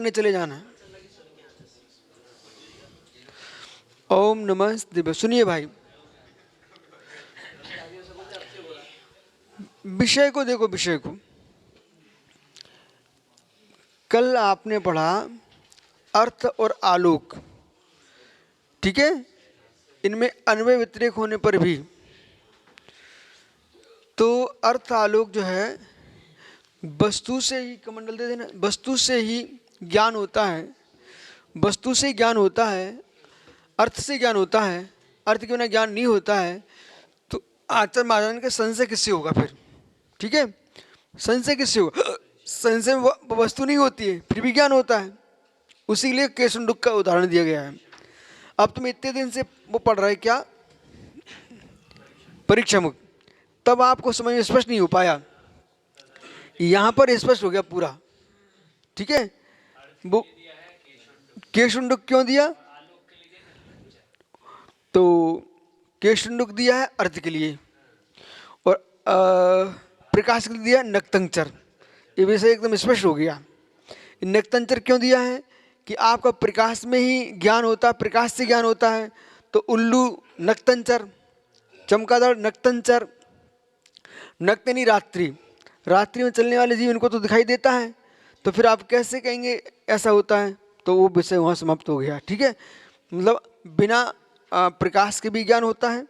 ने चले जाना है। ओम नमः शिवाय। सुनिए भाई, विषय को देखो, विषय को। कल आपने पढ़ा अर्थ और आलोक, ठीक है। इनमें अन्वय व्यतिरेक होने पर भी तो अर्थ आलोक जो है वस्तु से ही, कमंडल दे देना, वस्तु से ही ज्ञान होता है, वस्तु से ज्ञान होता है, अर्थ से ज्ञान होता है, अर्थ के बिना ज्ञान नहीं होता है। तो आचार्य महाराज के संशय किससे होगा फिर? ठीक है, संशय किससे होगा? संशय में वस्तु नहीं होती है फिर भी ज्ञान होता है। उसी के लिए केशुंडुक का उदाहरण दिया गया है। अब तुम इतने दिन से वो पढ़ रहे क्या, परीक्षा मुक्त, तब आपको समझ में स्पष्ट नहीं हो पाया, यहां पर स्पष्ट हो गया पूरा। ठीक है, वो केशुंडुक क्यों दिया? तो केशुंडुक दिया है अर्थ के लिए, और प्रकाश के लिए दिया नक्तंचर। ये विषय एकदम स्पष्ट हो गया। नक्तंचर क्यों दिया है? कि आपका प्रकाश में ही ज्ञान होता है, प्रकाश से ज्ञान होता है। तो उल्लू नक्तंचर, चमकादड़ नक्तंचर, नक्त यानी रात्रि, रात्रि में चलने वाले जीव इनको तो दिखाई देता है, तो फिर आप कैसे कहेंगे ऐसा होता है? तो वो विषय वहाँ समाप्त हो गया। ठीक है, मतलब बिना प्रकाश के भी ज्ञान होता है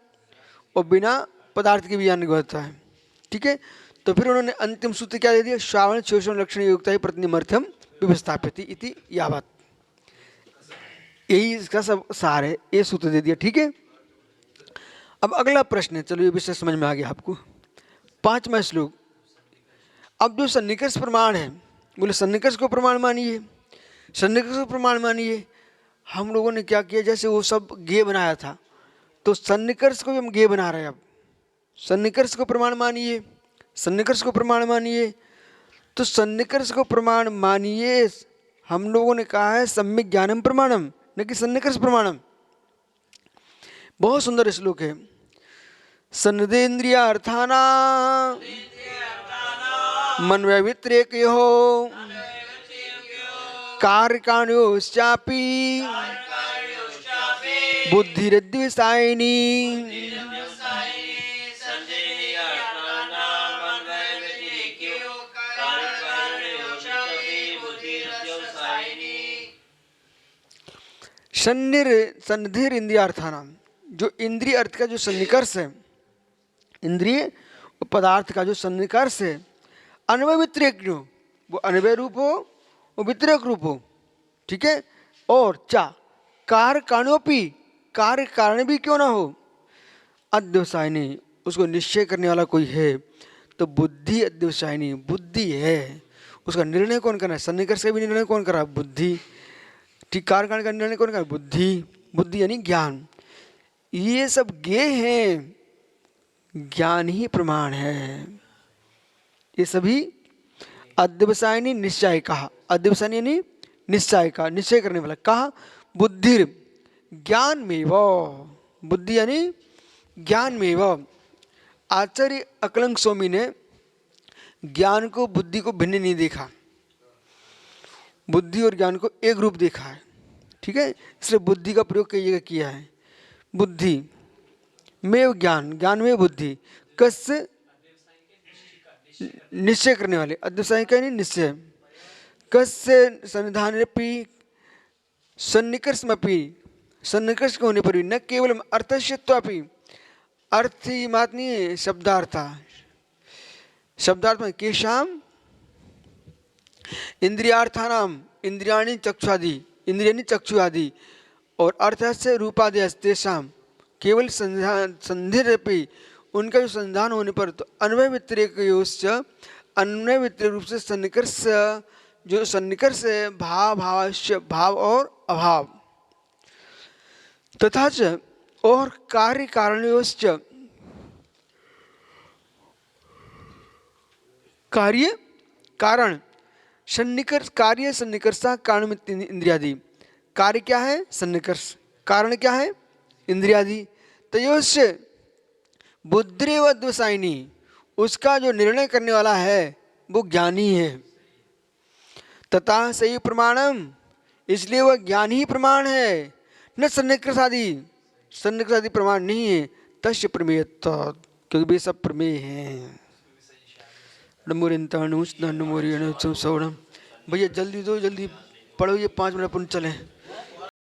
और बिना पदार्थ के भी ज्ञान होता है। ठीक है, तो फिर उन्होंने अंतिम सूत्र क्या दे दिया? श्रावण शोषण लक्षण युक्ता ही प्रतिनिमर्थ्यम विवस्थाप्यति इति यावत्। यही इसका सब सार है, ये सूत्र दे दिया। ठीक है, अब अगला प्रश्न है, चलो ये विषय समझ में आ गया आपको। 5वां श्लोक। अब जो सन्निकर्ष प्रमाण है, बोले सन्निकर्ष को प्रमाण मानिए, सन्निकर्ष को प्रमाण मानिए। हम लोगों ने क्या किया, जैसे वो सब गे बनाया था, तो सन्निकर्ष को भी हम गे बना रहे हैं। अब सन्निकर्ष को प्रमाण मानिए, सन्निकर्ष को प्रमाण मानिए। तो सन्निकर्ष को प्रमाण मानिए, हम लोगों ने कहा है सम्यक ज्ञानम प्रमाणम, न कि सन्निकर्ष प्रमाणम। बहुत सुंदर श्लोक है। सन्निधेन्द्रियार्थाना मनवय व्यतिरेकयो कार्यकाण्योश्चापि बुद्धिरद्विषायिनी। सन्निधिर इंद्रियार्थानाम, जो इंद्रिय अर्थ का जो सन्निकर्ष है, इंद्रिय पदार्थ का जो सन्निकर्ष है, अन्वय व्यतिरेक, जो वो अन्वय रूप हो, वो व्यतिरेक रूप हो। ठीक है, और चा कार्य कारणोपि, कार्य कारण भी क्यों ना हो, अध्यवसायिनी, उसको निश्चय करने वाला कोई है। तो बुद्धि अध्यवसायिनी, बुद्धि है, उसका निर्णय कौन कर रहा है? सन्निकर्ष का भी निर्णय कौन कर रहा है? बुद्धि। ठीक, कार्य कारण का निर्णय कौन कर रहा है? बुद्धि। बुद्धि यानी ज्ञान। ये सब गे हैं, ज्ञान ही प्रमाण है। ये सभी अध्यवसायिनी निश्चय कहा, अध्यवसायिनी यानी निश्चय का, निश्चय करने वाला। कहा बुद्धिर ज्ञान में वो, बुद्धि यानी ज्ञान में वो। आचार्य अकलंक स्वामी ने ज्ञान को, बुद्धि को भिन्न नहीं देखा, बुद्धि और ज्ञान को एक रूप देखा है। ठीक है, इसलिए बुद्धि का प्रयोग कई जगह किया है। बुद्धि में ज्ञान, ज्ञान में बुद्धि, कस्य निश्चय करने वाले, अध्यवसाय का नहीं निश्चय। कस्य सन्निधानेपि सन्निकर्षमपि, सन्निकर्ष के होने पर भी, न केवल अर्थस्यत्वापि, अर्थ ही मात नहीं है, शब्दार्थ, शब्दार्थ में केशाम इंद्रियार्थानाम, इंद्रियाणि चक्षुआदि, इंद्रियाणि चक्षु आदि, और अर्थ से रूपादि तेषाम, केवल संधिरपि, उनका जो संधान होने पर, तो अन्वय व्यतिरेक, अन्वय व्यतिरेक रूप से सन्निकर्ष, जो सन्निकर्ष है, भाव, भावाश्य, भाव और अभाव, तथा च और कार्य कारणयोश्च, कार्य कारण, सन्निकर्ष कार्य सन्निकर्षा कारण इंद्रियादि। कार्य क्या है? सन्निकर्ष। कारण क्या है? इंद्रियादि। तयोश्च बुद्धिरेव अध्यवसायिनी, उसका जो निर्णय करने वाला है वो ज्ञानी है। तथा सही प्रमाणम, इसलिए वह ज्ञान ही प्रमाण है, न सन्निकर्षादि, सन्निकर्षादि प्रमाण नहीं है। तस्य प्रमेयत्वात्, क्योंकि वे सब प्रमेय हैं। भैया जल्दी दो, जल्दी पढ़ो, ये 5 मिनट पुण्य चले।